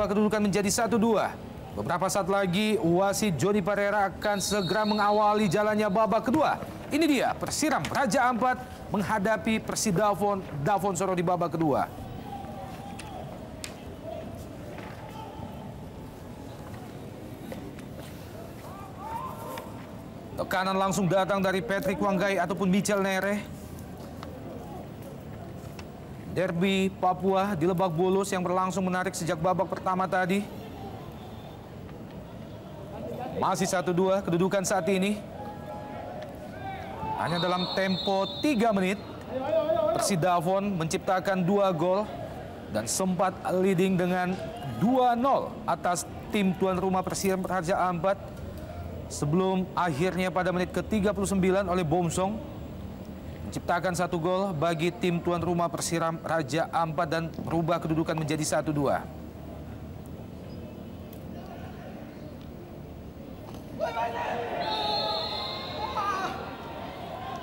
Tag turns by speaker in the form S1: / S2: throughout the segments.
S1: merubah kedudukan menjadi 1-2. Beberapa saat lagi wasit Joni Pereira akan segera mengawali jalannya babak kedua. Ini dia Persiram Raja Ampat menghadapi Persidafon Davonsoro di babak kedua. Tekanan langsung datang dari Patrick Wanggai ataupun Michel Nere. Derby Papua di Lebak Bulus yang berlangsung menarik sejak babak pertama tadi. Masih 1-2 kedudukan saat ini. Hanya dalam tempo 3 menit, Persidafon menciptakan 2 gol dan sempat leading dengan 2-0 atas tim tuan rumah Persiram Raja Ampat sebelum akhirnya pada menit ke-39 oleh Bomsong menciptakan 1 gol bagi tim tuan rumah Persiram Raja Ampat dan merubah kedudukan menjadi 1-2.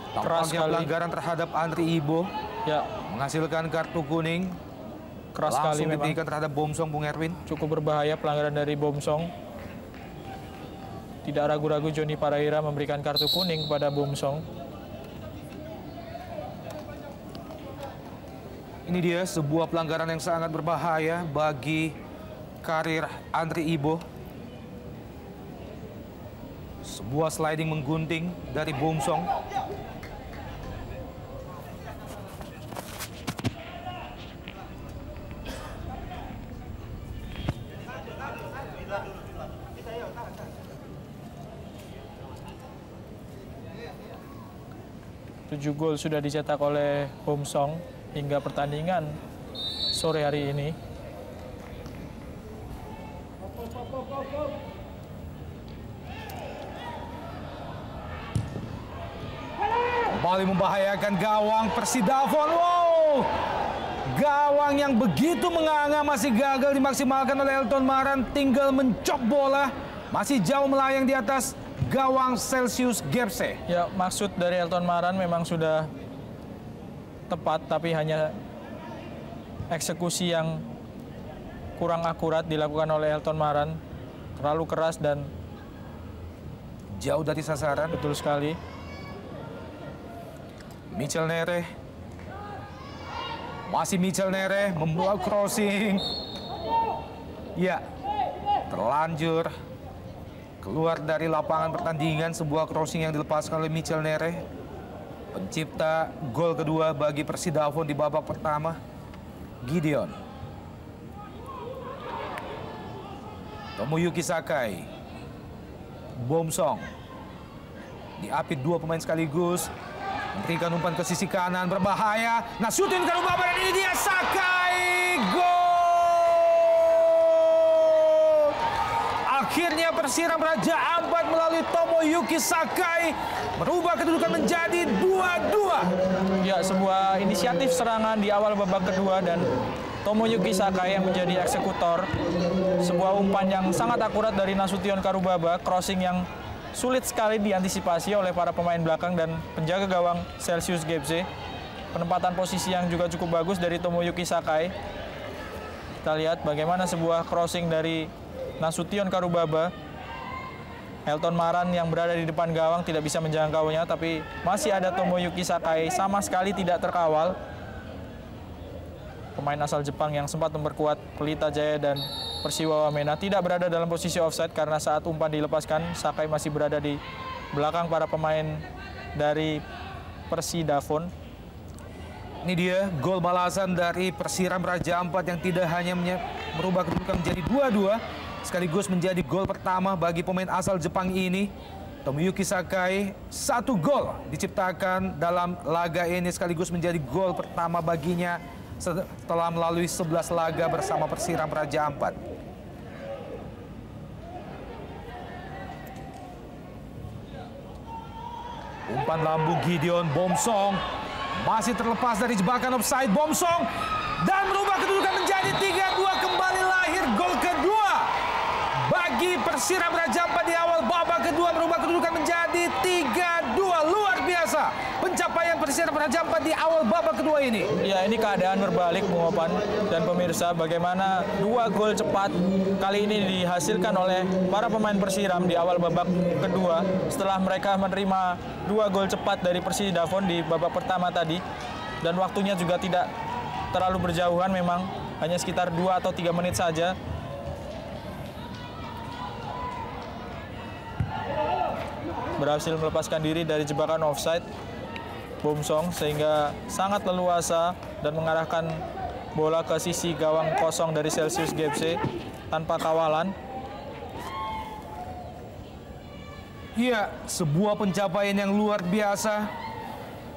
S1: Tampaknya pelanggaran terhadap Andri Ibo ya, menghasilkan kartu kuning.
S2: Keras sekali memang.
S1: Diberikan terhadap Bomsong, Bung Erwin.
S2: Cukup berbahaya pelanggaran dari Bomsong. Tidak ragu-ragu Joni Pereira memberikan kartu kuning kepada Bomsong.
S1: Ini dia sebuah pelanggaran yang sangat berbahaya bagi karir Andri Ibo. Sebuah sliding menggunting dari Bomsong.
S2: Tujuh gol sudah dicetak oleh Bomsong hingga pertandingan sore hari ini.
S1: Kembali membahayakan gawang Persidafon. Wow! Gawang yang begitu menganga masih gagal dimaksimalkan oleh Elton Maran. Tinggal mencop bola. Masih jauh melayang di atas gawang Celsius Gepse.
S2: Ya, maksud dari Elton Maran memang sudah tepat, tapi hanya eksekusi yang kurang akurat dilakukan oleh Elton Maran. Terlalu keras dan
S1: jauh dari sasaran.
S2: Betul sekali.
S1: Michel Nere. Masih Michel Nere membuat crossing. Ya, terlanjur keluar dari lapangan pertandingan. Sebuah crossing yang dilepaskan oleh Michel Nere, pencipta gol kedua bagi Persidafon di babak pertama. Gideon Tomoyuki Sakai, Bomsong diapit 2 pemain sekaligus, memberikan umpan ke sisi kanan, berbahaya. Nasution Karubaba dan ini dia Sakai, gol! Akhirnya Persiram Raja Ampat melalui Tomoyuki Sakai merubah kedudukan menjadi 2-2.
S2: Ya, sebuah inisiatif serangan di awal babak kedua dan Tomoyuki Sakai yang menjadi eksekutor. Sebuah umpan yang sangat akurat dari Nasution Karubaba, crossing yang sulit sekali diantisipasi oleh para pemain belakang dan penjaga gawang Celsius Gepse. Penempatan posisi yang juga cukup bagus dari Tomoyuki Sakai. Kita lihat bagaimana sebuah crossing dari Nasution Karubaba. Elton Maran yang berada di depan gawang tidak bisa menjangkaunya, tapi masih ada Tomoyuki Sakai sama sekali tidak terkawal. Pemain asal Jepang yang sempat memperkuat Pelita Jaya dan Persiwa Wamena tidak berada dalam posisi offside karena saat umpan dilepaskan, Sakai masih berada di belakang para pemain dari Persidafon.
S1: Ini dia gol balasan dari Persiram Raja Ampat yang tidak hanya merubah kedudukan menjadi 2-2, sekaligus menjadi gol pertama bagi pemain asal Jepang ini. Tomoyuki Sakai, 1 gol diciptakan dalam laga ini sekaligus menjadi gol pertama baginya setelah melalui 11 laga bersama Persiram Raja Ampat. Umpan lambung Gideon Bomsong masih terlepas dari jebakan offside. Bomsong dan merubah kedudukan menjadi 3-2. Kembali lahir gol kedua bagi Persiram Raja Ampat di awal babak kedua, merubah kedudukan menjadi 3-2. Luar biasa. biasa pencapaian Persija Raja Ampat di awal babak kedua ini.
S2: Ya, ini keadaan berbalik Bung Opan dan pemirsa, bagaimana 2 gol cepat kali ini dihasilkan oleh para pemain Persiram di awal babak kedua setelah mereka menerima 2 gol cepat dari Persidafon di babak pertama tadi, dan waktunya juga tidak terlalu berjauhan, memang hanya sekitar 2 atau 3 menit saja. Berhasil melepaskan diri dari jebakan offside Bomsong sehingga sangat leluasa dan mengarahkan bola ke sisi gawang kosong dari Celsius GFC tanpa kawalan.
S1: Iya, sebuah pencapaian yang luar biasa.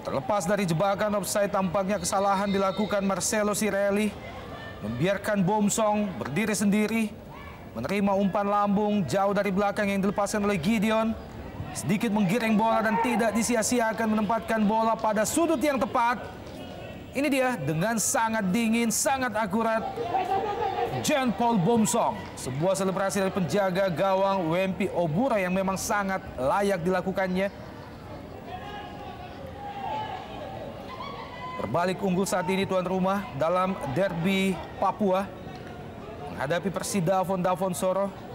S1: Terlepas dari jebakan offside, tampaknya kesalahan dilakukan Marcelo Sirelli, membiarkan Bomsong berdiri sendiri, menerima umpan lambung jauh dari belakang yang dilepaskan oleh Gideon. Sedikit menggiring bola dan tidak disia-siakan menempatkan bola pada sudut yang tepat. Ini dia dengan sangat dingin, sangat akurat. Jean Paul Bomsong. Sebuah selebrasi dari penjaga gawang Wempi Obura yang memang sangat layak dilakukannya. Berbalik unggul saat ini tuan rumah dalam derby Papua menghadapi Persidafon Davonsoro.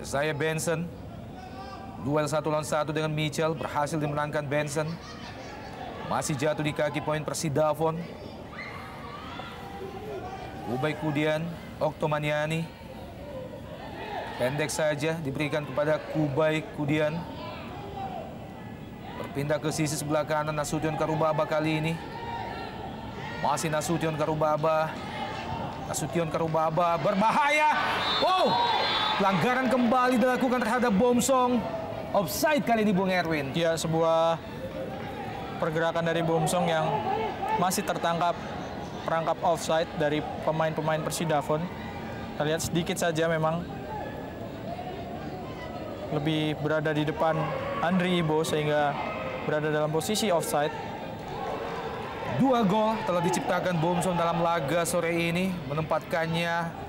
S1: Saya Benson, duel 1 lawan 1 dengan Mitchell, berhasil dimenangkan Benson. Masih jatuh di kaki poin Persidafon. Ubay Kudian, Oktomaniani. Pendek saja diberikan kepada Kubay Kudian. Berpindah ke sisi sebelah kanan Nasution Karubaba kali ini. Masih Nasution Karubaba. Nasution Karubaba berbahaya. Wow! Pelanggaran kembali dilakukan terhadap Bomsong. Offside kali ini Bung Erwin.
S2: Ya, sebuah pergerakan dari Bomsong yang masih tertangkap perangkap offside dari pemain-pemain Persidafon. Kita lihat sedikit saja memang lebih berada di depan Andri Ibo sehingga berada dalam posisi offside.
S1: 2 gol telah diciptakan Bomsong dalam laga sore ini, menempatkannya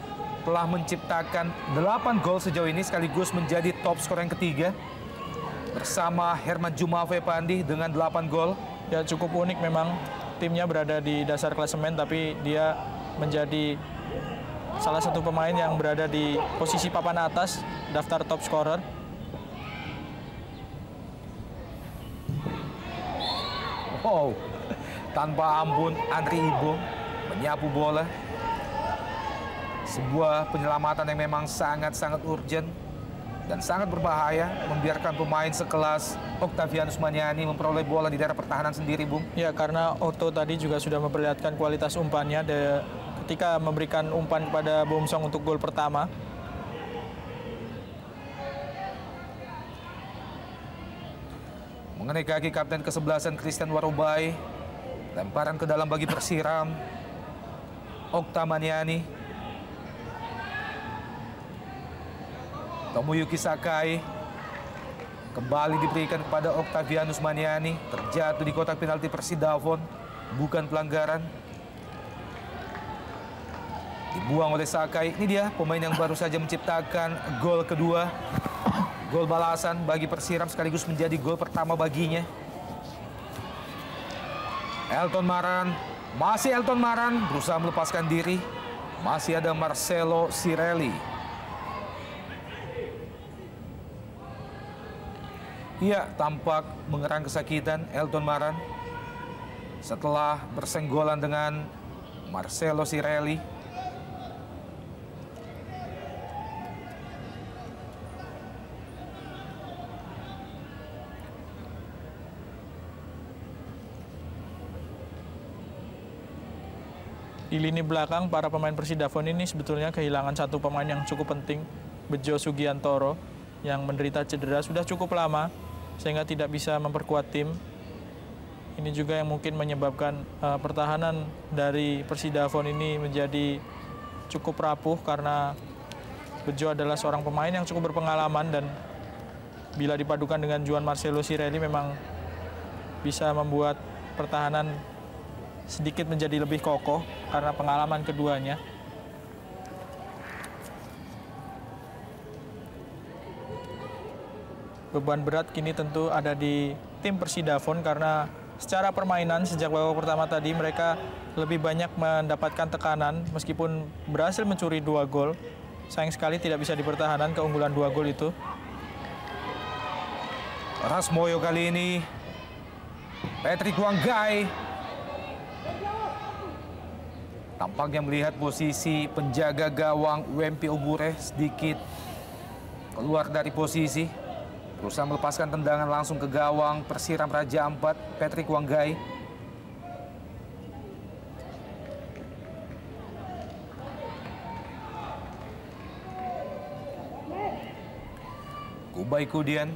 S1: telah menciptakan 8 gol sejauh ini sekaligus menjadi top skor yang ketiga bersama Herman Jumafe Pandi dengan 8 gol.
S2: Ya, cukup unik memang timnya berada di dasar klasemen tapi dia menjadi salah satu pemain yang berada di posisi papan atas daftar top scorer.
S1: Wow, tanpa ampun Andri Ibo menyapu bola. Sebuah penyelamatan yang memang sangat-sangat urgent dan sangat berbahaya, membiarkan pemain sekelas Octavianus Maniani memperoleh bola di daerah pertahanan sendiri, Bung.
S2: Ya, karena Otto tadi juga sudah memperlihatkan kualitas umpannya ketika memberikan umpan kepada Bomsong untuk gol pertama.
S1: Mengenai kaki kapten ke-11 Christian Warubai, lemparan ke dalam bagi Persiram. Okta Maniani. Tomoyuki Sakai kembali diberikan kepada Octavianus Maniani, terjatuh di kotak penalti Persidafon, bukan pelanggaran. Dibuang oleh Sakai. Ini dia pemain yang baru saja menciptakan gol kedua, gol balasan bagi Persiram sekaligus menjadi gol pertama baginya. Elton Maran, masih Elton Maran berusaha melepaskan diri. Masih ada Marcelo Sirelli. Ia tampak mengerang kesakitan Elton Maran setelah bersenggolan dengan Marcelo Sirelli.
S2: Di lini belakang, para pemain Persidafon ini sebetulnya kehilangan satu pemain yang cukup penting, Bejo Sugiantoro, yang menderita cedera sudah cukup lama sehingga tidak bisa memperkuat tim. Ini juga yang mungkin menyebabkan pertahanan dari Persidafon ini menjadi cukup rapuh karena Bejo adalah seorang pemain yang cukup berpengalaman dan bila dipadukan dengan Juan Marcelo Sirelli memang bisa membuat pertahanan sedikit menjadi lebih kokoh karena pengalaman keduanya. Beban berat kini tentu ada di tim Persidafon karena secara permainan sejak babak pertama tadi mereka lebih banyak mendapatkan tekanan meskipun berhasil mencuri 2 gol. Sayang sekali tidak bisa dipertahankan keunggulan 2 gol itu.
S1: Rasmoyo kali ini, Patrick Wanggai tampaknya melihat posisi penjaga gawang Wempi Ogure sedikit keluar dari posisi, berusaha melepaskan tendangan langsung ke gawang Persiram Raja Ampat, Patrick Wanggai. Kubai Kudian.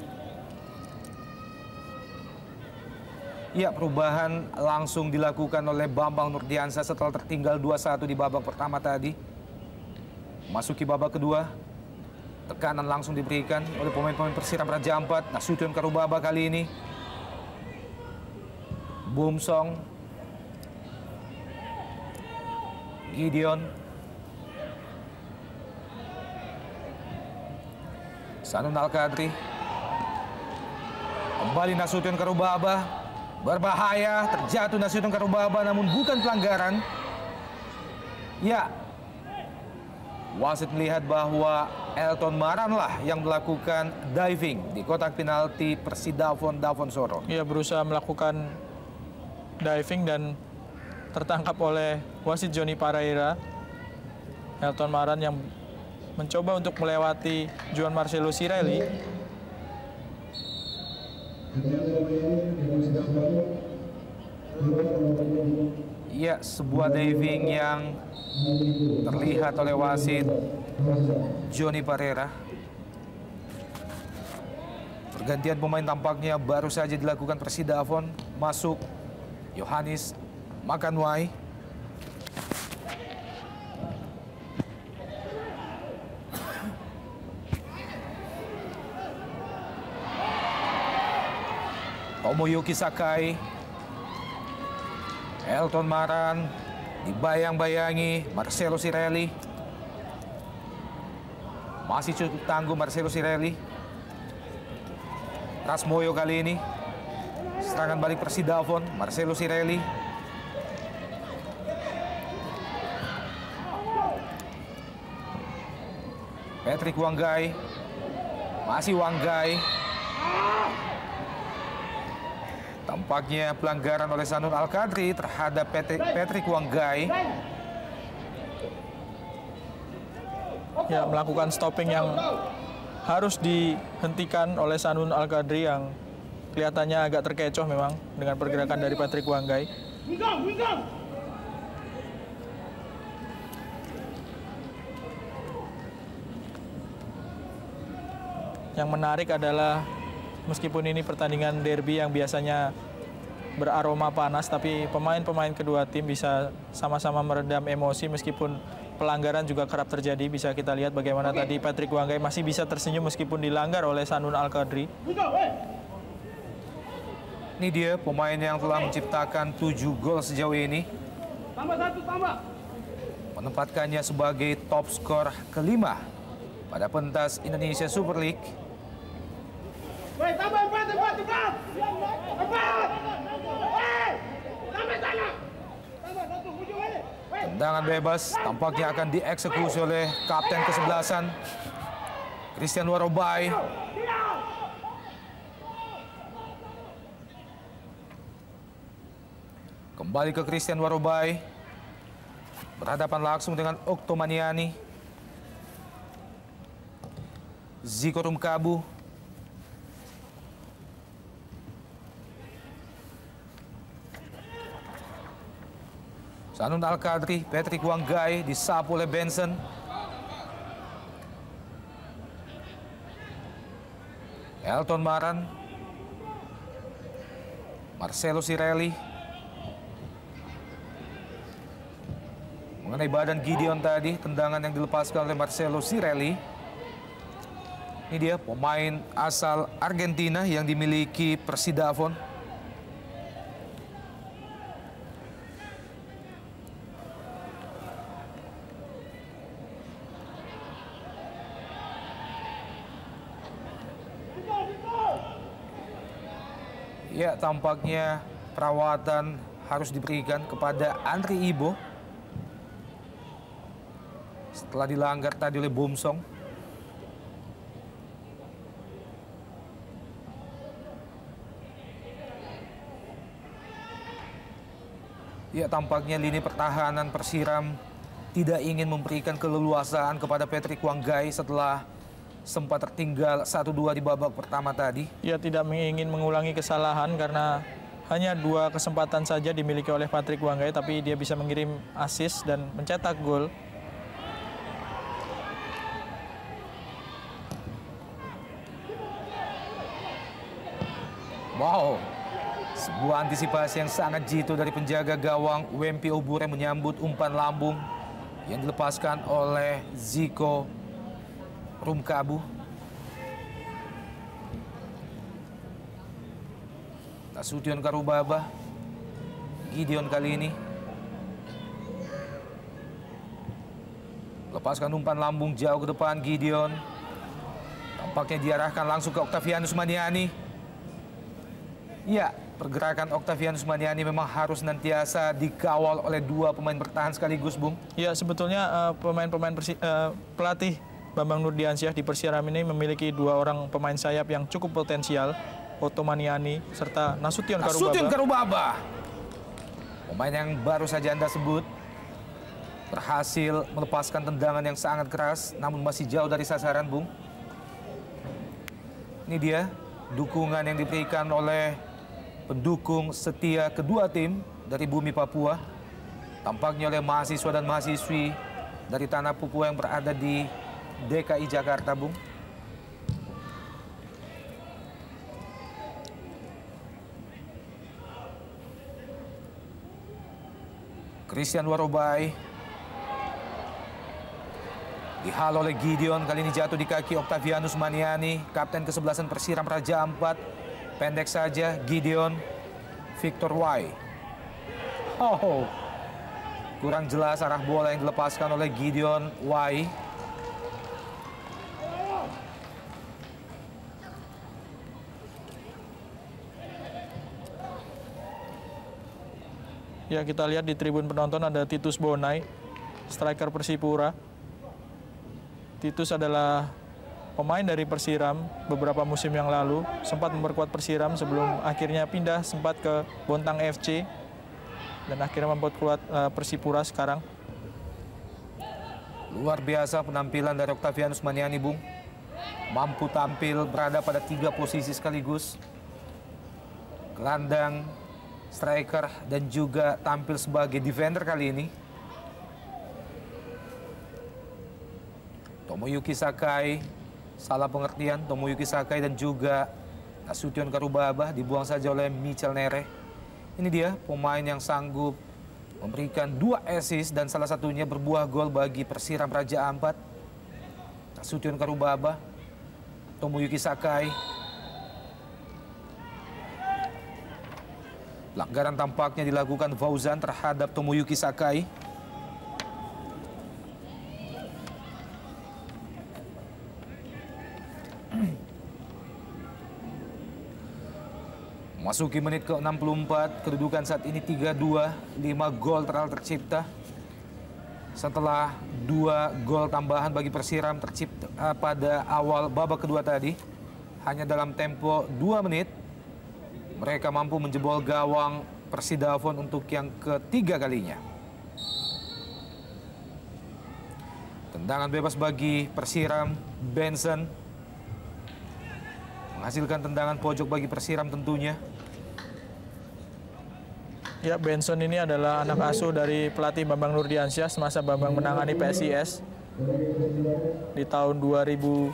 S1: Ya, perubahan langsung dilakukan oleh Bambang Nurdiansyah setelah tertinggal 2-1 di babak pertama tadi. Masuki babak kedua, tekanan langsung diberikan oleh pemain-pemain Persiram Raja Ampat. Nasution Karubaba kali ini. Bumsong. Gideon. Sanun Al-Kadri. Kembali Nasution Karubaba. Berbahaya, terjatuh Nasution Karubaba namun bukan pelanggaran. Ya, wasit melihat bahwa Elton Maran lah yang melakukan diving di kotak penalti Persidafon Davonsoro.
S2: Ia berusaha melakukan diving dan tertangkap oleh wasit Johnny Pareira. Elton Maran yang mencoba untuk melewati Juan Marcelo Sirelli.
S1: Ya, sebuah diving yang terlihat oleh wasit Johnny Pareira. Pergantian pemain tampaknya baru saja dilakukan Persidafon. Masuk Yohanes Makanwai. Tomoyuki Sakai. Elton Maran. Dibayang-bayangi Marcelo Sirelli. Masih cukup tangguh Marcelo Sirelli. Rasmoyo kali ini. Serangan balik Persidafon. Marcelo Sirelli. Patrick Wanggai. Masih Wanggai. Tampaknya pelanggaran oleh Sanun Al-Kadri terhadap Patrick Wanggai.
S2: Ya, melakukan stopping yang harus dihentikan oleh Sanun Al-Kadri yang kelihatannya agak terkecoh memang dengan pergerakan dari Patrick Wanggai. Yang menarik adalah meskipun ini pertandingan derby yang biasanya beraroma panas, tapi pemain-pemain kedua tim bisa sama-sama meredam emosi meskipun pelanggaran juga kerap terjadi. Bisa kita lihat bagaimana tadi Patrick Wanggai masih bisa tersenyum meskipun dilanggar oleh Sanun Al-Kadri.
S1: Ini dia pemain yang telah menciptakan 7 gol sejauh ini. Menempatkannya sebagai top skor kelima pada pentas Indonesia Super League. Tendangan bebas tampaknya akan dieksekusi oleh kapten kesebelasan Christian Warobai. Kembali ke Christian Warobai. Berhadapan langsung dengan Oktomaniani. Ziko Rumkabu. Sanun Al-Kadri, Patrick Wanggai disapu oleh Benson. Elton Maran. Marcelo Sirelli. Mengenai badan Gideon tadi, tendangan yang dilepaskan oleh Marcelo Sirelli. Ini dia pemain asal Argentina yang dimiliki Persidafon. Ya, tampaknya perawatan harus diberikan kepada Andri Ibo setelah dilanggar tadi oleh Bomsong. Ya, tampaknya lini pertahanan Persiram tidak ingin memberikan keleluasaan kepada Patrick Wanggai setelah sempat tertinggal 1-2 di babak pertama tadi.
S2: Ia tidak ingin mengulangi kesalahan karena hanya 2 kesempatan saja dimiliki oleh Patrick Wanggai, tapi dia bisa mengirim assist dan mencetak gol.
S1: Wow, sebuah antisipasi yang sangat jitu dari penjaga gawang Wempi Obure menyambut umpan lambung yang dilepaskan oleh Ziko Rumkabu. Nasution Karubaba, Gideon kali ini lepaskan umpan lambung jauh ke depan. Gideon tampaknya diarahkan langsung ke Octavianus Maniani. Ya, pergerakan Octavianus Maniani memang harus nantiasa dikawal oleh 2 pemain bertahan sekaligus, Bung.
S2: Ya, sebetulnya pelatih Bambang Nurdiansyah di Persiram ini memiliki 2 orang pemain sayap yang cukup potensial, Otto Maniani serta Nasution
S1: Karubaba. Pemain yang baru saja Anda sebut berhasil melepaskan tendangan yang sangat keras, namun masih jauh dari sasaran, Bung. Ini dia dukungan yang diberikan oleh pendukung setia kedua tim dari bumi Papua, tampaknya oleh mahasiswa dan mahasiswi dari tanah Papua yang berada di DKI Jakarta, Bung. Christian Warobai dihalau oleh Gideon, kali ini jatuh di kaki Octavianus Maniani, kapten ke-11 Persiram Raja Ampat. Pendek saja Gideon. Victor Y. Oh, kurang jelas arah bola yang dilepaskan oleh Gideon Y.
S2: Ya, kita lihat di tribun penonton ada Titus Bonai, striker Persipura. Titus adalah pemain dari Persiram beberapa musim yang lalu, sempat memperkuat Persiram sebelum akhirnya pindah sempat ke Bontang FC dan akhirnya memperkuat Persipura sekarang.
S1: Luar biasa penampilan dari Octavianus Maniani, Bung. Mampu tampil berada pada 3 posisi sekaligus. Gelandang, striker, dan juga tampil sebagai defender kali ini. Tomoyuki Sakai, salah pengertian, Tomoyuki Sakai dan juga Nasution Karubaba dibuang saja oleh Michel Nere. Ini dia pemain yang sanggup memberikan 2 assist dan salah satunya berbuah gol bagi Persiram Raja Ampat. Nasution Karubaba, Tomoyuki Sakai. Pelanggaran tampaknya dilakukan Fauzan terhadap Tomoyuki Sakai. Masuki menit ke-64, kedudukan saat ini 3-2, 5 gol telah tercipta. Setelah 2 gol tambahan bagi Persiram tercipta pada awal babak kedua tadi. Hanya dalam tempo 2 menit, mereka mampu menjebol gawang Persidafon untuk yang ketiga kalinya. Tendangan bebas bagi Persiram, Benson. Menghasilkan tendangan pojok bagi Persiram tentunya.
S2: Ya, Benson ini adalah anak asuh dari pelatih Bambang Nurdiansyah semasa Bambang menangani PSIS di tahun 2004.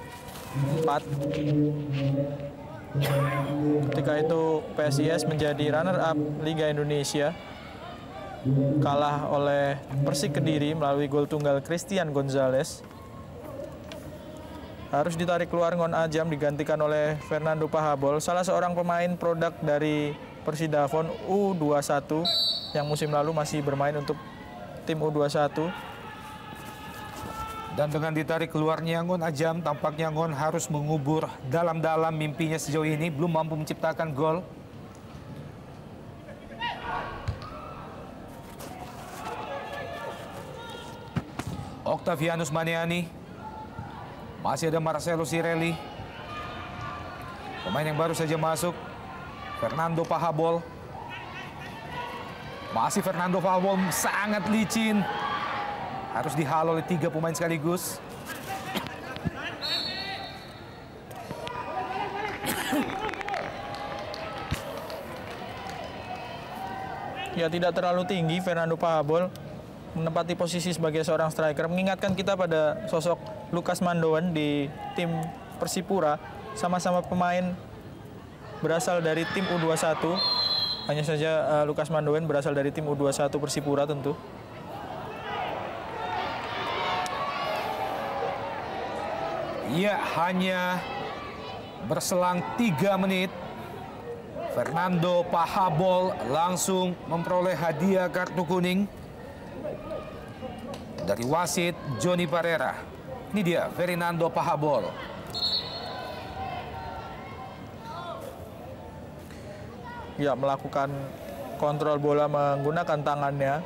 S2: Ketika itu PSIS menjadi runner-up Liga Indonesia, kalah oleh Persik Kediri melalui gol tunggal Christian Gonzalez. Harus ditarik keluar Ngon Ajam digantikan oleh Fernando Pahabol, salah seorang pemain produk dari Persidafon U21 yang musim lalu masih bermain untuk tim U21.
S1: Dan dengan ditarik keluarnya Ngon Ajam, tampaknya Ngon harus mengubur dalam-dalam mimpinya sejauh ini, belum mampu menciptakan gol. Octavianus Maniani. Masih ada Marcelo Sirelli. Pemain yang baru saja masuk, Fernando Pahabol. Masih Fernando Pahabol, sangat licin. Harus dihalau oleh 3 pemain sekaligus.
S2: Ya, tidak terlalu tinggi Fernando Pahabol, menempati posisi sebagai seorang striker. Mengingatkan kita pada sosok Lukas Mandoan di tim Persipura, sama-sama pemain berasal dari tim U21. Hanya saja Lukas Mandoan berasal dari tim U21 Persipura tentu.
S1: Ya, hanya berselang 3 menit. Fernando Pahabol langsung memperoleh hadiah kartu kuning dari wasit Johnny Parera. Ini dia Fernando Pahabol.
S2: Ya, melakukan kontrol bola menggunakan tangannya.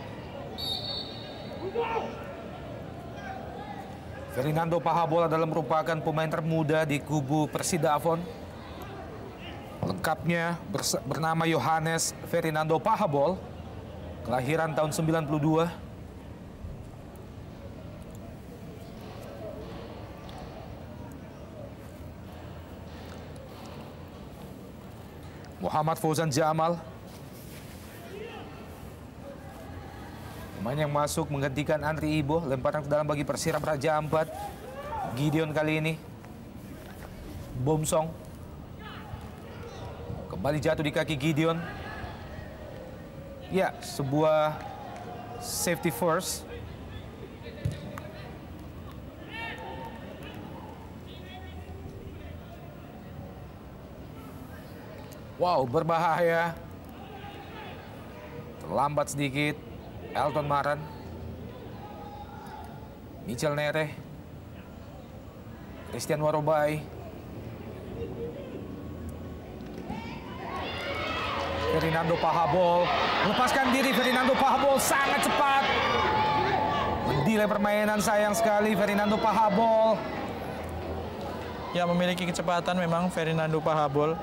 S1: Fernando Pahabol adalah merupakan pemain termuda di kubu Persidafon. Lengkapnya bernama Yohanes Fernando Pahabol, kelahiran tahun 92. Muhammad Fauzan Jamal, pemain yang masuk menggantikan Andri Ibo. Lemparan ke dalam bagi Persirap Raja Ampat. Gideon kali ini. Bomsong. Kembali jatuh di kaki Gideon. Ya, sebuah safety first. Wow, berbahaya. Terlambat sedikit. Elton Maran. Michel Nere. Christian Warobai. Fernando Pahabol melepaskan diri. Fernando Pahabol sangat cepat. Mendelay permainan, sayang sekali Fernando Pahabol.
S2: Ya, memiliki kecepatan memang Fernando Pahabol.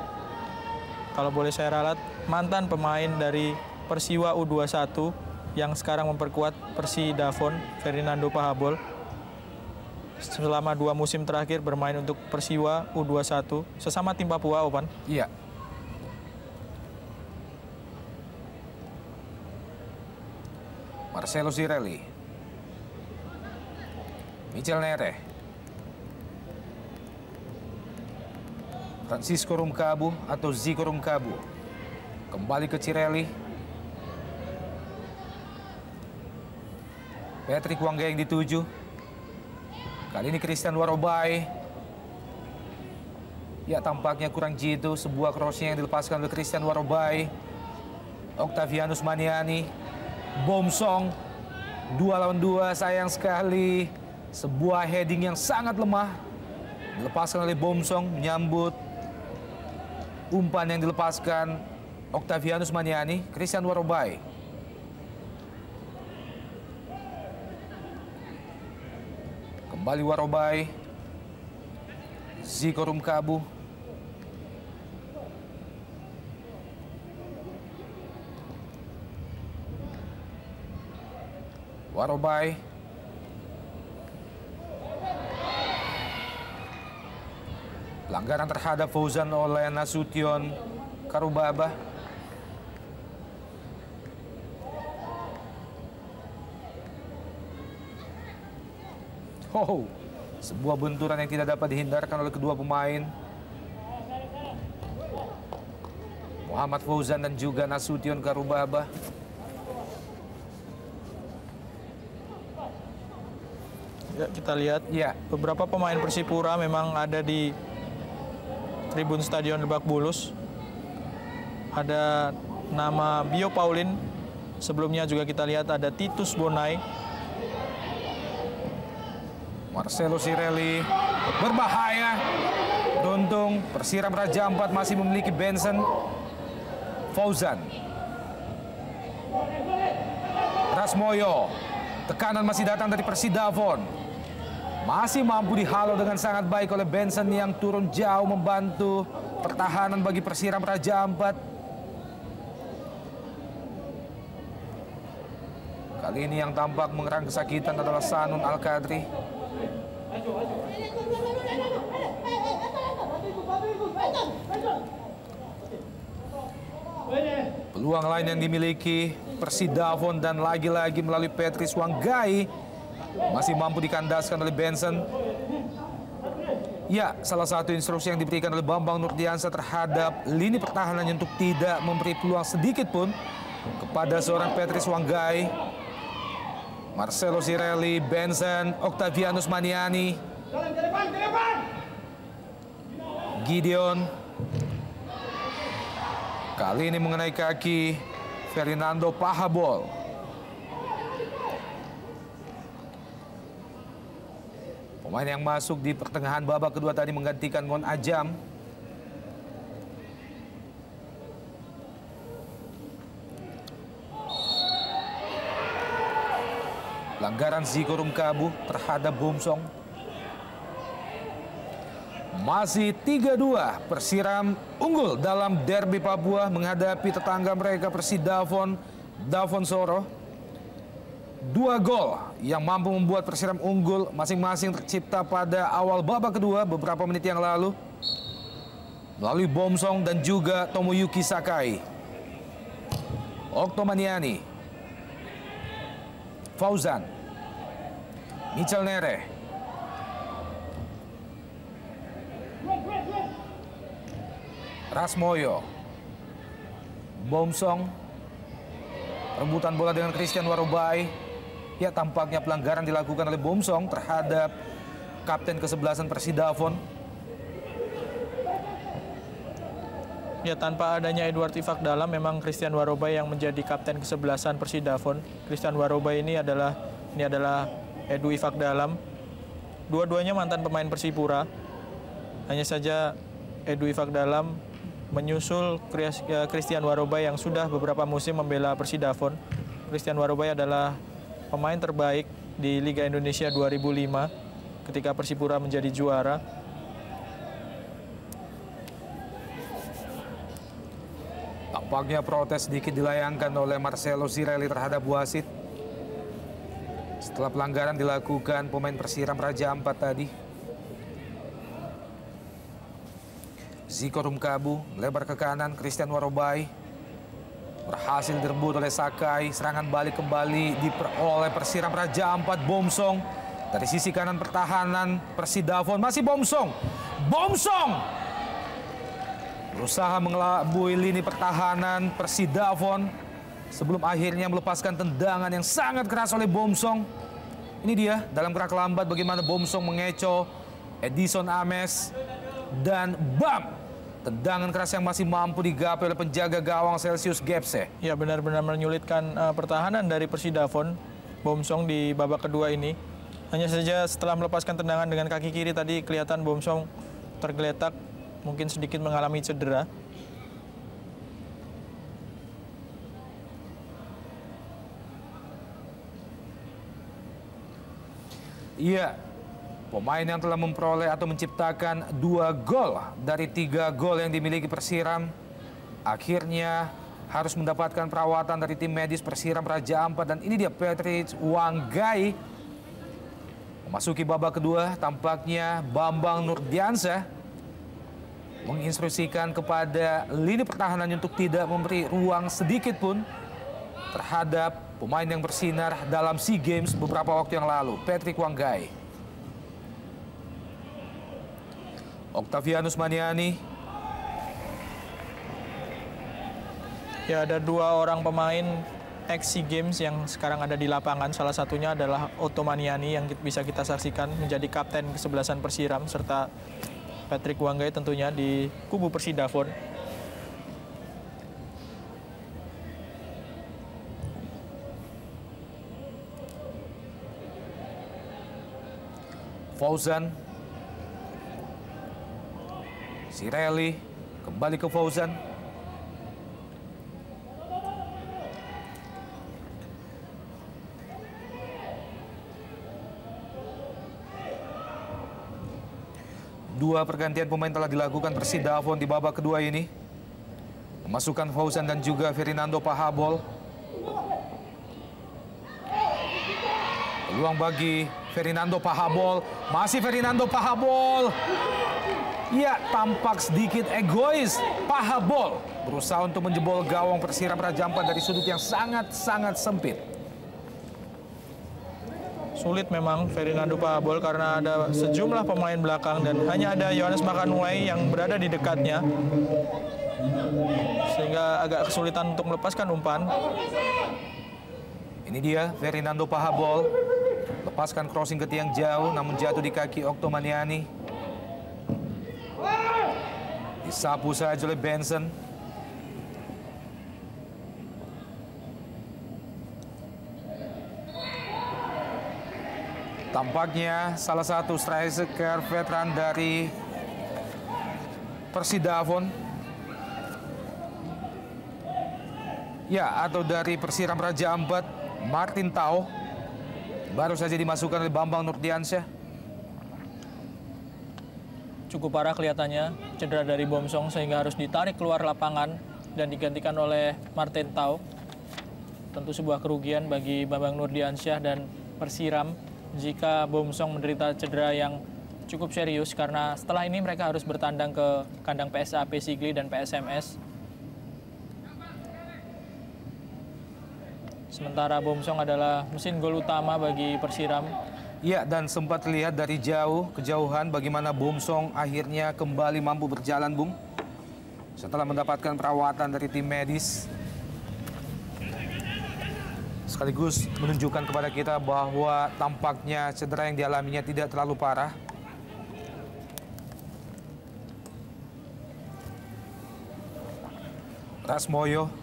S2: Kalau boleh saya ralat, mantan pemain dari Persiwa U21 yang sekarang memperkuat Persidafon, Fernando Pahabol. Selama 2 musim terakhir bermain untuk Persiwa U21, sesama tim Papua, Opan.
S1: Iya. Marcelo Sirelli. Michel Nere. Francisco Rumkabu atau Zico Rumkabu. Kembali ke Cirelli. Patrick Wangga yang dituju. Kali ini Christian Warobai. Ya, tampaknya kurang jitu. Sebuah crossing yang dilepaskan oleh Christian Warobai. Octavianus Maniani. Bomsong. 2 lawan 2, sayang sekali. Sebuah heading yang sangat lemah. Dilepaskan oleh Bomsong, menyambut umpan yang dilepaskan Octavianus Maniani. Christian Warobai. Kembali Warobai. Zico Rumkabu. Warobai. Pelanggaran terhadap Fauzan oleh Nasution Karubaba. Oh, sebuah benturan yang tidak dapat dihindarkan oleh kedua pemain. Muhammad Fauzan dan juga Nasution Karubaba.
S2: Ya, kita lihat
S1: Ya,
S2: beberapa pemain Persipura memang ada di tribun Stadion Lebak Bulus. Ada nama Bio Paulin. Sebelumnya juga kita lihat ada Titus Bonai.
S1: Marcelo Sirelli berbahaya. Beruntung Persirap Raja Ampat masih memiliki Benson. Fauzan. Rasmoyo. Tekanan masih datang dari Persidafon. Masih mampu dihalau dengan sangat baik oleh Benson yang turun jauh membantu pertahanan bagi Persiram Raja Ampat. Kali ini yang tampak mengerang kesakitan adalah Sanun Al-Qadri. Peluang lain yang dimiliki Persidafon dan lagi-lagi melalui Patrice Wanggai masih mampu dikandaskan oleh Benson. Ya, salah satu instruksi yang diberikan oleh Bambang Nurdiansyah terhadap lini pertahanannya untuk tidak memberi peluang sedikit pun kepada seorang Patrice Wanggai. Marcelo Cirelli, Benson, Octavianus Maniani, Gideon. Kali ini mengenai kaki Fernando Pahabol. Pemain yang masuk di pertengahan babak kedua tadi menggantikan Mon Ajam. Pelanggaran Ziko Rumkabu terhadap Bomsong. Masih 3-2, Persiram unggul dalam derby Papua menghadapi tetangga mereka Persidafon, Davonsoro. 2 gol yang mampu membuat Persiram unggul masing-masing tercipta pada awal babak kedua beberapa menit yang lalu melalui Bomsong dan juga Tomoyuki Sakai. Oktomaniani, Fauzan, Michel Nere, Rasmoyo, Bomsong, rebutan bola dengan Christian Warobai. Ya, tampaknya pelanggaran dilakukan oleh Bomsong terhadap kapten ke-11 Persidafon.
S2: Ya, tanpa adanya Edward Ifak Dalam, memang Christian Warobai yang menjadi kapten ke-11 Persidafon. Christian Warobai ini adalah Edu Ifak Dalam. Dua-duanya mantan pemain Persipura. Hanya saja Edu Ifak Dalam menyusul Christian Warobai yang sudah beberapa musim membela Persidafon. Christian Warobai adalah pemain terbaik di Liga Indonesia 2005 ketika Persipura menjadi juara.
S1: Tampaknya protes sedikit dilayangkan oleh Marcelo Cirelli terhadap wasit setelah pelanggaran dilakukan pemain Persiram Raja Ampat tadi. Ziko Rumkabu lebar ke kanan, Christian Warobai berhasil direbut oleh Sakai. Serangan balik kembali diperoleh Persiram Raja Ampat. Bomsong dari sisi kanan pertahanan Persidafon, masih Bomsong. Berusaha mengelabui lini pertahanan Persidafon sebelum akhirnya melepaskan tendangan yang sangat keras oleh Bomsong. Ini dia dalam gerak lambat bagaimana Bomsong mengecoh Edison Ames dan bam! Tendangan keras yang masih mampu digapai oleh penjaga gawang Celsius Gepse.
S2: Ya, benar-benar menyulitkan pertahanan dari Persidafon, Bomsong di babak kedua ini. Hanya saja setelah melepaskan tendangan dengan kaki kiri tadi kelihatan Bomsong tergeletak, mungkin sedikit mengalami cedera.
S1: Iya, pemain yang telah memperoleh atau menciptakan 2 gol dari 3 gol yang dimiliki Persiram akhirnya harus mendapatkan perawatan dari tim medis Persiram Raja Ampat. Dan ini dia Patrice Wanggai. Memasuki babak kedua, tampaknya Bambang Nurdiansyah menginstruksikan kepada lini pertahanan untuk tidak memberi ruang sedikit pun terhadap pemain yang bersinar dalam SEA Games beberapa waktu yang lalu, Patrick Wanggai. Octavianus Maniani.
S2: Ya, ada 2 orang pemain ex-SEA Games yang sekarang ada di lapangan. Salah satunya adalah Otto Maniani yang bisa kita saksikan menjadi kapten ke-11 Persiram, serta Patrick Wanggai tentunya di kubu Persidafon.
S1: Fauzan, Cirelli, kembali ke Fauzan. Dua pergantian pemain telah dilakukan Persidafon di babak kedua ini. Memasukkan Fauzan dan juga Fernando Pahabol. Peluang bagi Fernando Pahabol. Masih Fernando Pahabol. Ya, tampak sedikit egois. Pahabol berusaha untuk menjebol gawang Persiram Raja Ampat dari sudut yang sangat-sangat sempit.
S2: Sulit memang Fernando Pahabol karena ada sejumlah pemain belakang dan hanya ada Yohanes Makanulai yang berada di dekatnya. Sehingga agak kesulitan untuk melepaskan umpan.
S1: Ini dia Fernando Pahabol. Lepaskan crossing ke tiang jauh namun jatuh di kaki Oktomaniani. Disapu saja oleh Benson. Tampaknya salah satu striker veteran dari Persidafon. Ya, atau dari Persiram Raja Ampat, Martin Tau. Baru saja dimasukkan oleh Bambang Nurdiansyah.
S2: Cukup parah kelihatannya, cedera dari Bomsong sehingga harus ditarik keluar lapangan dan digantikan oleh Martin Tau. Tentu sebuah kerugian bagi Bambang Nurdiansyah dan Persiram jika Bomsong menderita cedera yang cukup serius karena setelah ini mereka harus bertandang ke kandang PSAP Sigli dan PSMS. Sementara Bomsong adalah mesin gol utama bagi Persiram.
S1: Ya, dan sempat terlihat dari kejauhan bagaimana Bomsong akhirnya kembali mampu berjalan, Bung. Setelah mendapatkan perawatan dari tim medis. Sekaligus menunjukkan kepada kita bahwa tampaknya cedera yang dialaminya tidak terlalu parah. Rasmoyo.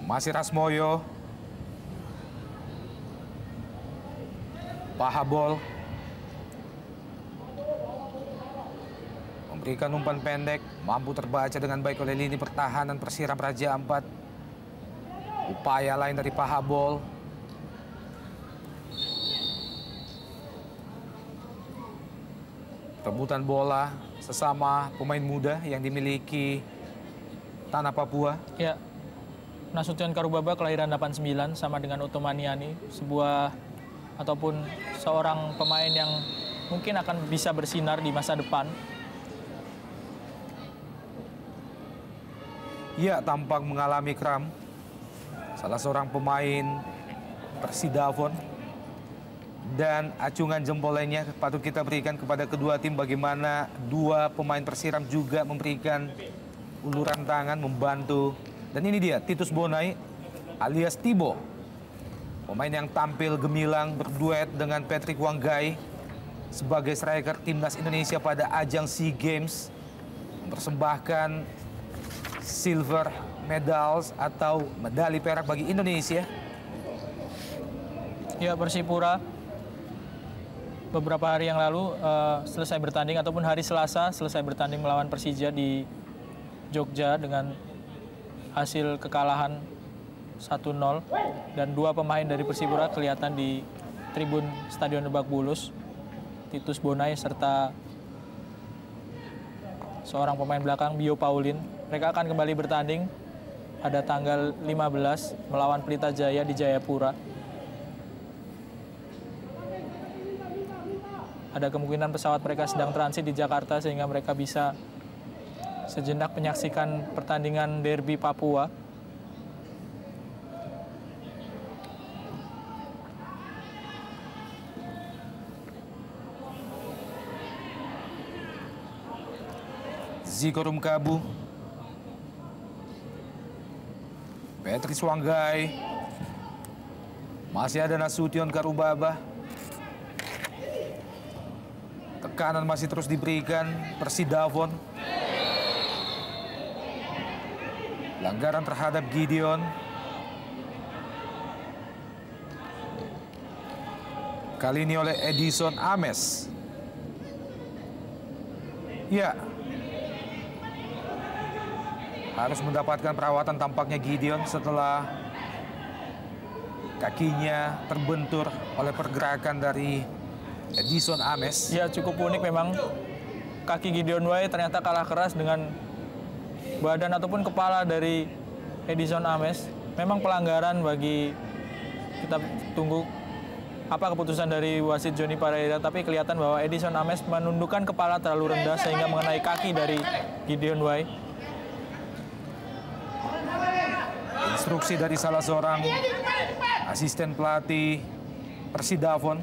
S1: Masih Rasmoyo. Pahabol. Memberikan umpan pendek. Mampu terbaca dengan baik oleh lini pertahanan Persiram Raja Ampat. Upaya lain dari Pahabol. Rebutan bola sesama pemain muda yang dimiliki Tanah Papua.
S2: Ya, Nasution Karubaba kelahiran 89 sama dengan Oktomaniani. Sebuah ataupun seorang pemain yang mungkin akan bisa bersinar di masa depan.
S1: Ya, tampak mengalami kram. Salah seorang pemain Persidafon. Dan acungan jempol lainnya patut kita berikan kepada kedua tim bagaimana dua pemain Persiram juga memberikan uluran tangan membantu. Dan ini dia Titus Bonai alias Tibo. Pemain yang tampil gemilang berduet dengan Patrick Wanggai sebagai striker timnas Indonesia pada ajang SEA Games. Mempersembahkan silver medals atau medali perak bagi Indonesia.
S2: Ya, Persipura beberapa hari yang lalu selesai bertanding ataupun hari Selasa selesai bertanding melawan Persija di Jogja dengan hasil kekalahan 1-0 dan dua pemain dari Persipura kelihatan di tribun Stadion Lebak Bulus, Titus Bonai serta seorang pemain belakang Bio Paulin. Mereka akan kembali bertanding pada tanggal 15 melawan Pelita Jaya di Jayapura. Ada kemungkinan pesawat mereka sedang transit di Jakarta sehingga mereka bisa sejenak menyaksikan pertandingan derby Papua.
S1: Ziko Rumkabu. Patrick Wanggai. Masih ada Nasution Karubaba. Tekanan masih terus diberikan Persidafon. Pelanggaran terhadap Gideon. Kali ini oleh Edison Ames. Ya. Harus mendapatkan perawatan tampaknya Gideon setelah kakinya terbentur oleh pergerakan dari Edison Ames.
S2: Ya, cukup unik memang kaki Gideon Wai ternyata kalah keras dengan badan ataupun kepala dari Edison Ames. Memang pelanggaran bagi kita tunggu apa keputusan dari wasit Johnny Pereira, tapi kelihatan bahwa Edison Ames menundukkan kepala terlalu rendah sehingga mengenai kaki dari Gideon Wai.
S1: Instruksi dari salah seorang asisten pelatih Persidafon.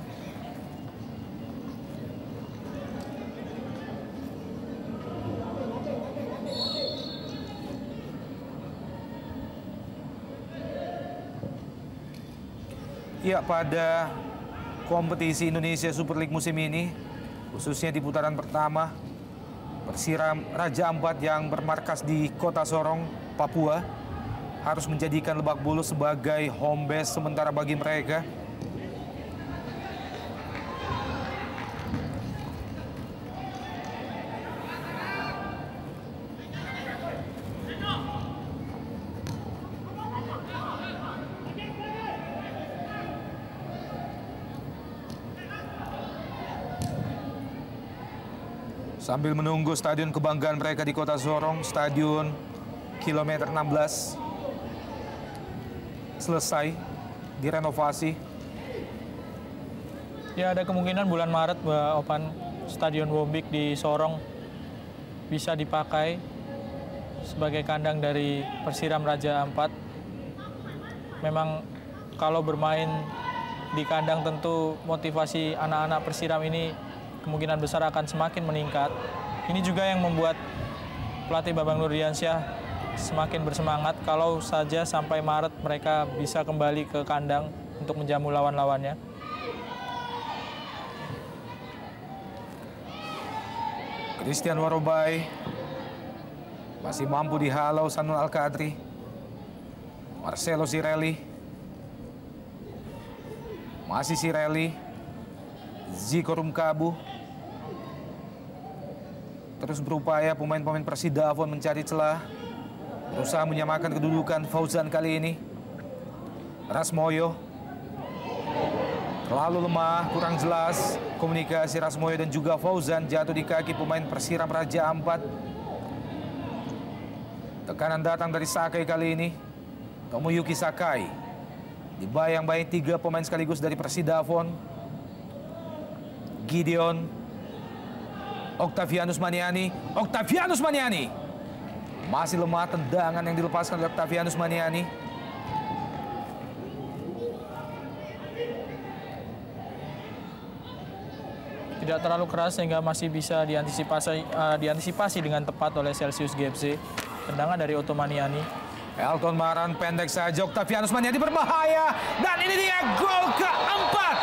S1: Ya, pada kompetisi Indonesia Super League musim ini, khususnya di putaran pertama, Persiram Raja Ampat yang bermarkas di Kota Sorong, Papua, harus menjadikan Lebak Bulus sebagai home base sementara bagi mereka. Sambil menunggu stadion kebanggaan mereka di Kota Sorong, Stadion Kilometer 16 selesai direnovasi.
S2: Ya, ada kemungkinan bulan Maret Opan Stadion Wombik di Sorong bisa dipakai sebagai kandang dari Persiram Raja Ampat. Memang kalau bermain di kandang tentu motivasi anak-anak Persiram ini kemungkinan besar akan semakin meningkat. Ini juga yang membuat pelatih Bambang Nurdiansyah semakin bersemangat kalau saja sampai Maret mereka bisa kembali ke kandang untuk menjamu lawan-lawannya.
S1: Christian Warobai masih mampu dihalau Sanul Al-Qadri. Marcelo Sirelli. Masih Sirelli. Ziko Rumkabu. Terus berupaya pemain-pemain Persidafon mencari celah. Berusaha menyamakan kedudukan Fauzan kali ini. Rasmoyo. Terlalu lemah, kurang jelas komunikasi Rasmoyo dan juga Fauzan jatuh di kaki pemain Persiram Raja Ampat. Tekanan datang dari Sakai kali ini. Tomoyuki Sakai. Dibayang-bayang 3 pemain sekaligus dari Persidafon. Gideon. Octavianus Maniani. Octavianus Maniani. Masih lemah tendangan yang dilepaskan oleh Octavianus Maniani.
S2: Tidak terlalu keras sehingga masih bisa diantisipasi dengan tepat oleh Celsius GFC. Tendangan dari Otto Maniani.
S1: Elton Maran pendek saja. Octavianus Maniani berbahaya. Dan ini dia gol keempat.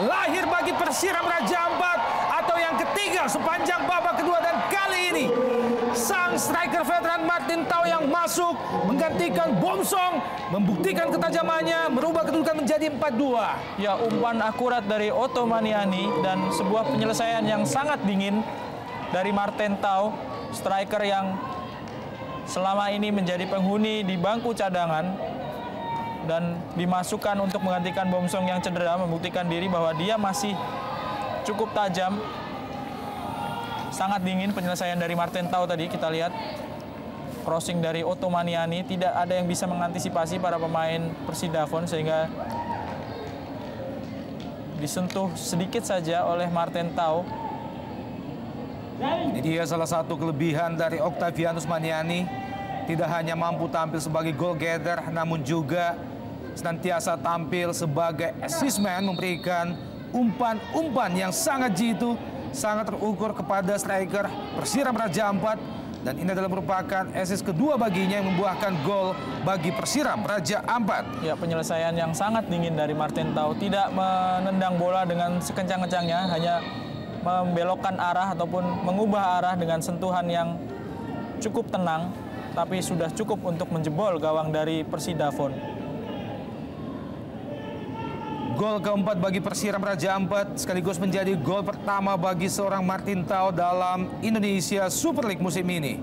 S1: Lahir bagi Persiram Raja Ampat. Atau yang ketiga sepanjang babak kedua. Dan kali ini sang striker veteran Martin Tau yang masuk menggantikan Bomsong, membuktikan ketajamannya, merubah kedudukan menjadi 4-2.
S2: Ya, umpan akurat dari Otto Maniani dan sebuah penyelesaian yang sangat dingin dari Martin Tau, striker yang selama ini menjadi penghuni di bangku cadangan dan dimasukkan untuk menggantikan Bomsong yang cedera, membuktikan diri bahwa dia masih cukup tajam. Sangat dingin penyelesaian dari Martin Tau tadi, kita lihat crossing dari Otto Maniani, tidak ada yang bisa mengantisipasi para pemain Persidafon sehingga disentuh sedikit saja oleh Martin Tau.
S1: Ini dia salah satu kelebihan dari Octavianus Maniani. Tidak hanya mampu tampil sebagai goal getter, namun juga senantiasa tampil sebagai assist man, memberikan umpan-umpan yang sangat jitu, sangat terukur kepada striker Persiram Raja Ampat. Dan ini adalah merupakan assist kedua baginya yang membuahkan gol bagi Persiram Raja Ampat.
S2: Ya, penyelesaian yang sangat dingin dari Martin Tau. Tidak menendang bola dengan sekencang-kencangnya, hanya membelokkan arah ataupun mengubah arah dengan sentuhan yang cukup tenang, tapi sudah cukup untuk menjebol gawang dari Persidafon.
S1: Gol keempat bagi Persiram Raja Ampat sekaligus menjadi gol pertama bagi seorang Martin Tau dalam Indonesia Super League musim ini.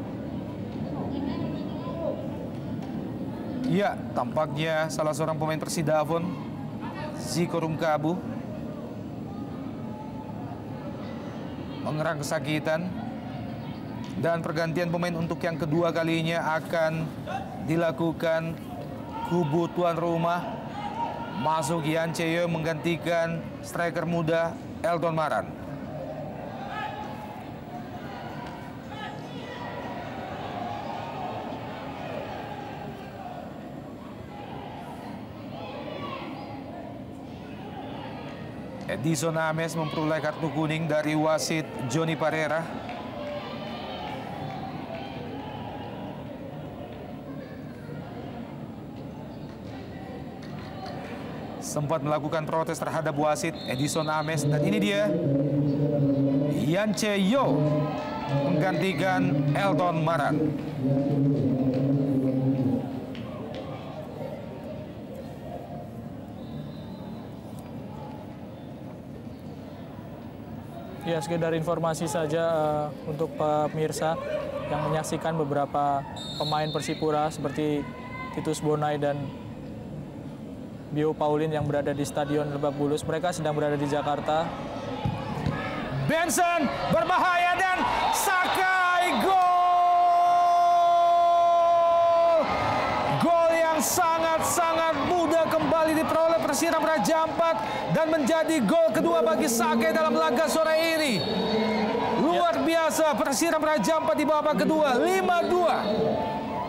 S1: Ya, tampaknya salah seorang pemain Persidafon, Ziko Rumkabu, mengerang kesakitan. Dan pergantian pemain untuk yang kedua kalinya akan dilakukan kubu tuan rumah. Masuk Yan Chae-yeol menggantikan striker muda Elton Maran. Edison Ames memperoleh kartu kuning dari wasit Johnny Parera. Sempat melakukan protes terhadap wasit Edison Ames, dan ini dia Yan Chae-yeol menggantikan Elton Maran.
S2: Ya, sekedar informasi saja untuk pemirsa yang menyaksikan beberapa pemain Persipura seperti Titus Bonai dan Bio Pauline yang berada di Stadion Lebak Bulus. Mereka sedang berada di Jakarta.
S1: Benson berbahaya dan Sakai gol! Gol yang sangat-sangat mudah kembali diperoleh Persiram Raja Ampat dan menjadi gol kedua bagi Sakai dalam laga sore ini. Luar biasa, Persiram Raja Ampat di babak kedua 5-2.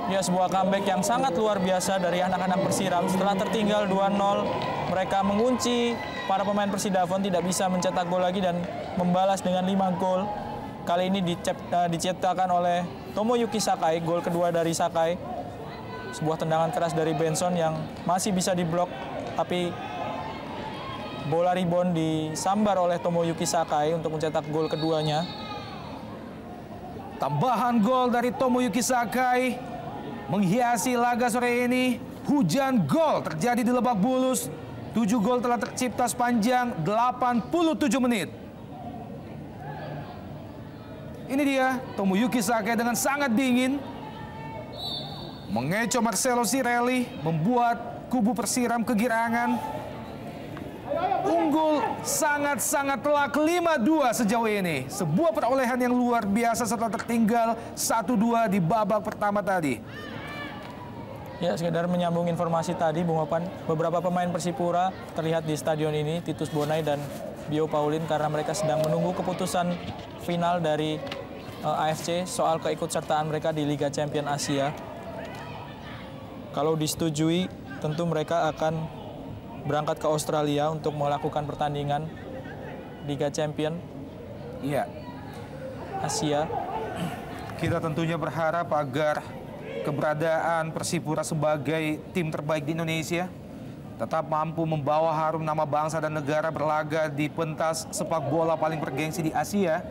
S2: Ya, sebuah comeback yang sangat luar biasa dari anak-anak Persiram. Setelah tertinggal 2-0, mereka mengunci para pemain Persidafon, tidak bisa mencetak gol lagi dan membalas dengan 5 gol. Kali ini diciptakan oleh Tomoyuki Sakai, gol kedua dari Sakai. Sebuah tendangan keras dari Benson yang masih bisa diblok, tapi bola rebound disambar oleh Tomoyuki Sakai untuk mencetak gol keduanya.
S1: Tambahan gol dari Tomoyuki Sakai menghiasi laga sore ini. Hujan gol terjadi di Lebak Bulus. 7 gol telah tercipta sepanjang 87 menit. Ini dia Tomoyuki Sakai dengan sangat dingin mengecoh Marcelo Cirelli, membuat kubu Persiram kegirangan. Unggul sangat-sangat telak 5-2 sejauh ini. Sebuah perolehan yang luar biasa setelah tertinggal 1-2 di babak pertama tadi.
S2: Ya, sekedar menyambung informasi tadi, Bung Opan, beberapa pemain Persipura terlihat di stadion ini, Titus Bonai dan Bio Pauline, karena mereka sedang menunggu keputusan final dari AFC soal keikutsertaan mereka di Liga Champion Asia. Kalau disetujui, tentu mereka akan berangkat ke Australia untuk melakukan pertandingan Liga Champion Asia.
S1: Kita tentunya berharap agar keberadaan Persipura sebagai tim terbaik di Indonesia tetap mampu membawa harum nama bangsa dan negara berlaga di pentas sepak bola paling bergengsi di Asia.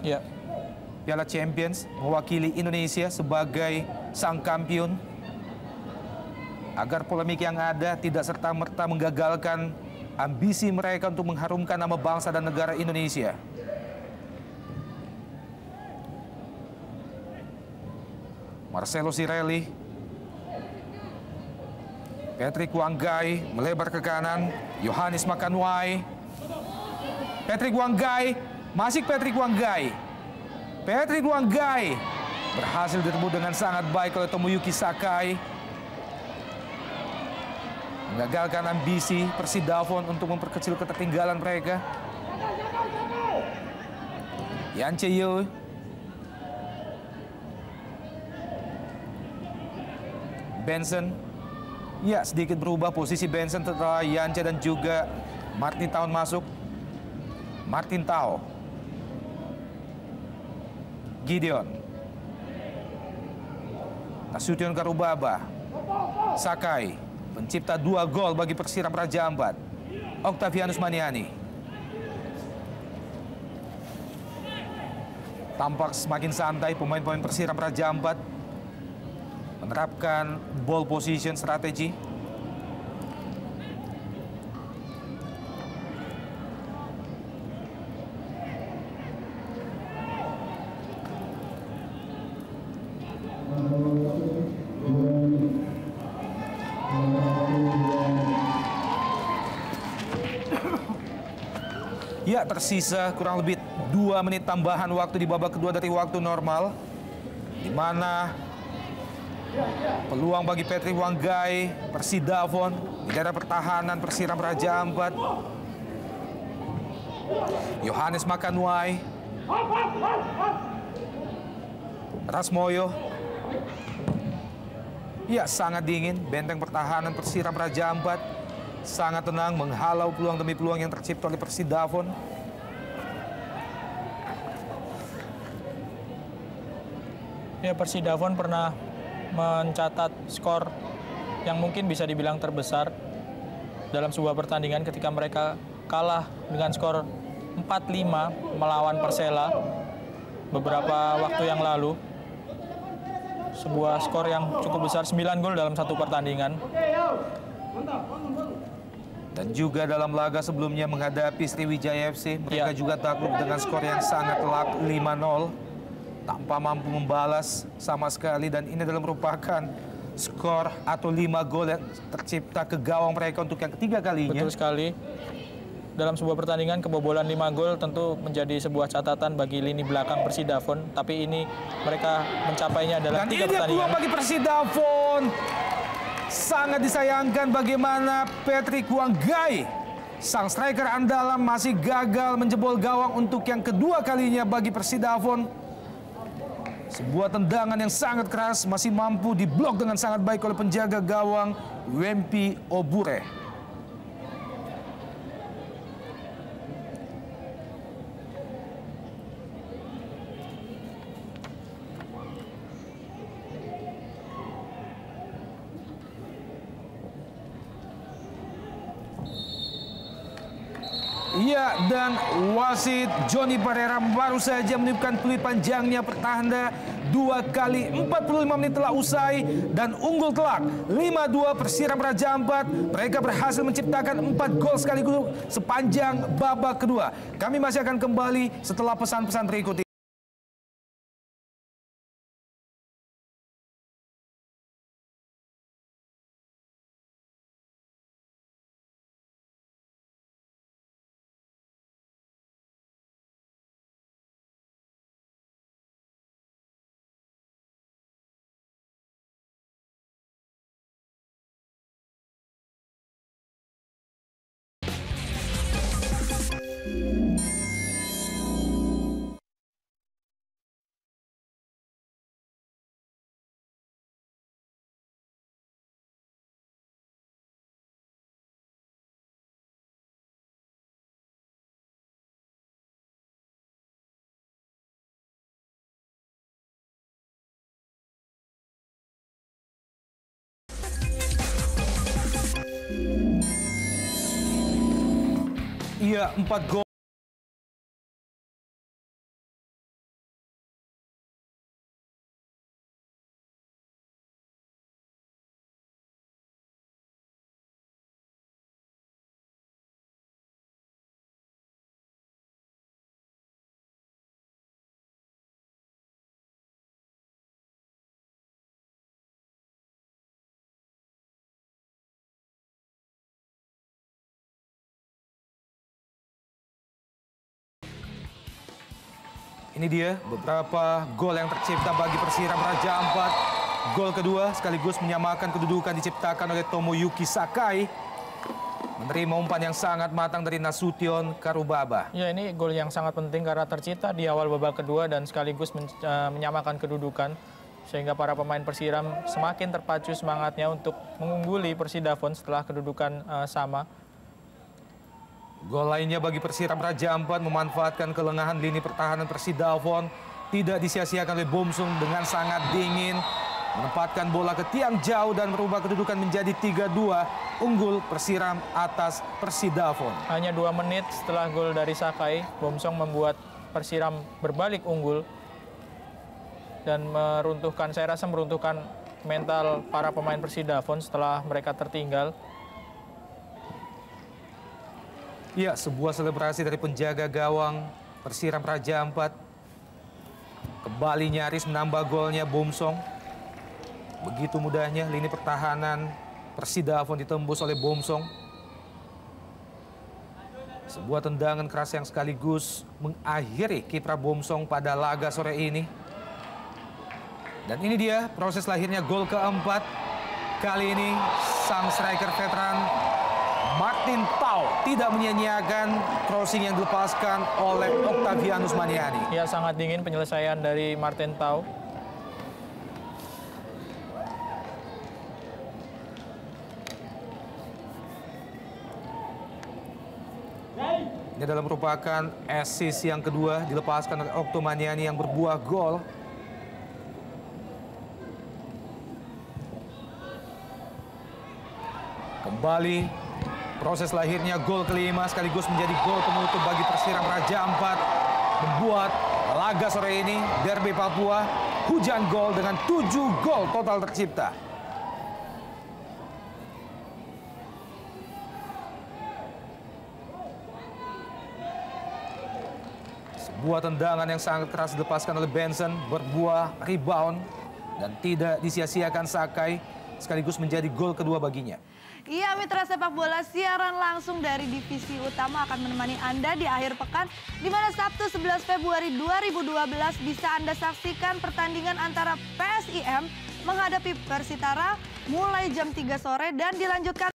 S1: Piala Champions, mewakili Indonesia sebagai sang kampion. Agar polemik yang ada tidak serta-merta menggagalkan ambisi mereka untuk mengharumkan nama bangsa dan negara Indonesia. Marcelo Cirelli, Patrick Wanggai melebar ke kanan, Yohanes Makanwai, Patrick Wanggai, masih Patrick Wanggai. Patrick Wanggai berhasil direbut dengan sangat baik oleh Tomoyuki Sakai. Mengagalkan ambisi Persidafon untuk memperkecil ketertinggalan mereka. Yan Chae-yeol, Benson, ya sedikit berubah posisi Benson setelah Yance dan juga Martin Tao masuk. Martin Tao, Gideon, Nasution Karubaba, Sakai, pencipta 2 gol bagi Persiram Raja Ampat, Octavianus Maniani. Tampak semakin santai pemain-pemain Persiram Raja Ampat menerapkan ball position strategi. Ya, tersisa kurang lebih 2 menit tambahan waktu di babak kedua dari waktu normal. di mana peluang bagi Patrick Wanggai, Persidafon di daerah pertahanan Persiram Raja Ampat. Yohanes Makanwai, Rasmoyo. Ya, sangat dingin. Benteng pertahanan Persiram Raja Ampat sangat tenang menghalau peluang demi peluang yang tercipta oleh Persidafon.
S2: Ya, Persidafon pernah mencatat skor yang mungkin bisa dibilang terbesar dalam sebuah pertandingan ketika mereka kalah dengan skor 4-5 melawan Persela beberapa waktu yang lalu. Sebuah skor yang cukup besar, 9 gol dalam satu pertandingan.
S1: Dan juga dalam laga sebelumnya menghadapi Sriwijaya FC, mereka juga takluk dengan skor yang sangat telak 5-0. Tanpa mampu membalas sama sekali, dan ini adalah merupakan skor atau 5 gol yang tercipta ke gawang mereka untuk yang ketiga kalinya.
S2: Betul sekali. Dalam sebuah pertandingan kebobolan 5 gol tentu menjadi sebuah catatan bagi lini belakang Persidafon, tapi ini mereka mencapainya dalam 3 pertandingan. Dan ini dia peluang bagi Persidafon.
S1: Sangat disayangkan bagaimana Patrick Wanggai, sang striker andalan, masih gagal menjebol gawang untuk yang kedua kalinya bagi Persidafon. Sebuah tendangan yang sangat keras masih mampu diblok dengan sangat baik oleh penjaga gawang Wempi Obure. Iya, dan wasit Johnny Pereira baru saja meniupkan peluit panjangnya pertahanan 2 kali 45 menit telah usai dan unggul telak 5-2 Persiram Raja Ampat. Mereka berhasil menciptakan 4 gol sekaligus sepanjang babak kedua. Kami masih akan kembali setelah pesan-pesan berikut ini. Iya, 4 gol. Ini dia beberapa gol yang tercipta bagi Persiram Raja Ampat. Gol kedua sekaligus menyamakan kedudukan diciptakan oleh Tomoyuki Sakai. Menerima umpan yang sangat matang dari Nasution Karubaba.
S2: Ya, ini gol yang sangat penting karena tercipta di awal babak kedua dan sekaligus menyamakan kedudukan. Sehingga para pemain Persiram semakin terpacu semangatnya untuk mengungguli Persidafon setelah kedudukan sama.
S1: Gol lainnya bagi Persiram Raja Ampat memanfaatkan kelengahan lini pertahanan Persidafon. Tidak disia-siakan oleh Bomsung dengan sangat dingin. Menempatkan bola ke tiang jauh dan merubah kedudukan menjadi 3-2. Unggul Persiram atas Persidafon.
S2: Hanya 2 menit setelah gol dari Sakai, Bomsong membuat Persiram berbalik unggul. Dan meruntuhkan, saya rasa meruntuhkan mental para pemain Persidafon setelah mereka tertinggal.
S1: Ya, sebuah selebrasi dari penjaga gawang Persiram Raja Ampat. Kembali nyaris menambah golnya Bomsong. Begitu mudahnya lini pertahanan Persidafon ditembus oleh Bomsong. Sebuah tendangan keras yang sekaligus mengakhiri kiprah Bomsong pada laga sore ini. Dan ini dia proses lahirnya gol keempat. Kali ini sang striker veteran Martin Tau tidak menyia-nyiakan crossing yang dilepaskan oleh Octavianus Maniani.
S2: Ya, sangat dingin penyelesaian dari Martin Tau.
S1: Ini adalah merupakan assist yang kedua dilepaskan oleh Octo Maniani yang berbuah gol. Kembali proses lahirnya gol kelima sekaligus menjadi gol penutup bagi Persiram Raja Ampat. Membuat laga sore ini Derby Papua hujan gol dengan 7 gol total tercipta. Sebuah tendangan yang sangat keras dilepaskan oleh Benson, berbuah rebound dan tidak disia-siakan Sakai, sekaligus menjadi gol kedua baginya.
S3: Iya, mitra sepak bola, siaran langsung dari divisi utama akan menemani Anda di akhir pekan, di mana Sabtu 11 Februari 2012 bisa Anda saksikan pertandingan antara PSIM menghadapi Persitara mulai jam 3 sore dan dilanjutkan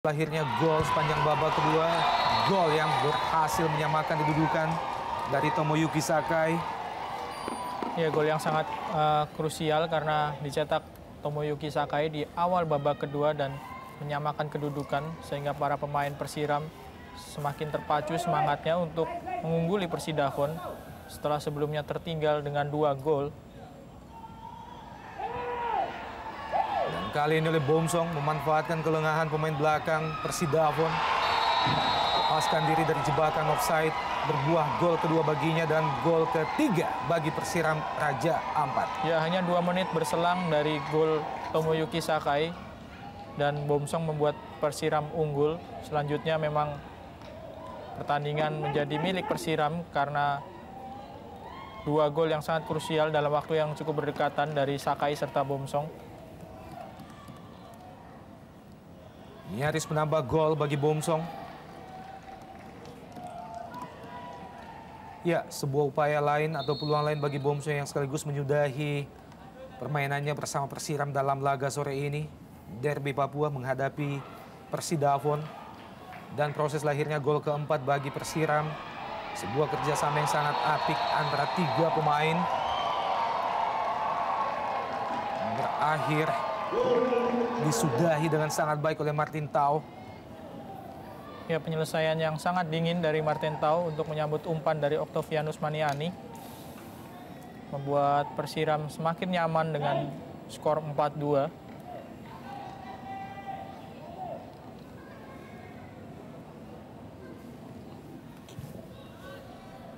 S1: lahirnya gol sepanjang babak kedua, gol yang berhasil menyamakan kedudukan dari Tomoyuki Sakai.
S2: Ya, gol yang sangat krusial karena dicetak Tomoyuki Sakai di awal babak kedua dan menyamakan kedudukan sehingga para pemain Persiram semakin terpacu semangatnya untuk mengungguli Persidafon setelah sebelumnya tertinggal dengan 2 gol.
S1: Kali ini oleh Bomsong memanfaatkan kelengahan pemain belakang Persidafon. Lepaskan diri dari jebakan offside, berbuah gol kedua baginya dan gol ketiga bagi Persiram Raja Ampat.
S2: Ya, hanya 2 menit berselang dari gol Tomoyuki Sakai dan Bomsong membuat Persiram unggul. Selanjutnya memang pertandingan menjadi milik Persiram karena 2 gol yang sangat krusial dalam waktu yang cukup berdekatan dari Sakai serta Bomsong.
S1: Nyaris menambah gol bagi Bomsong. Ya, sebuah upaya lain atau peluang lain bagi Bomsong yang sekaligus menyudahi permainannya bersama Persiram dalam laga sore ini. Derby Papua menghadapi Persidafon. Dan proses lahirnya gol keempat bagi Persiram. Sebuah kerjasama yang sangat apik antara tiga pemain. Berakhir disudahi dengan sangat baik oleh Martin Tau.
S2: Ya, penyelesaian yang sangat dingin dari Martin Tau untuk menyambut umpan dari Octavianus Maniani. Membuat Persiram semakin nyaman dengan skor 4-2.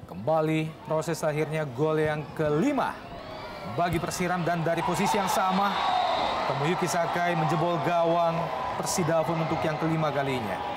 S1: Kembali proses akhirnya gol yang kelima bagi Persiram, dan dari posisi yang sama Tomoyuki Sakai menjebol gawang Persidafon untuk yang kelima kalinya.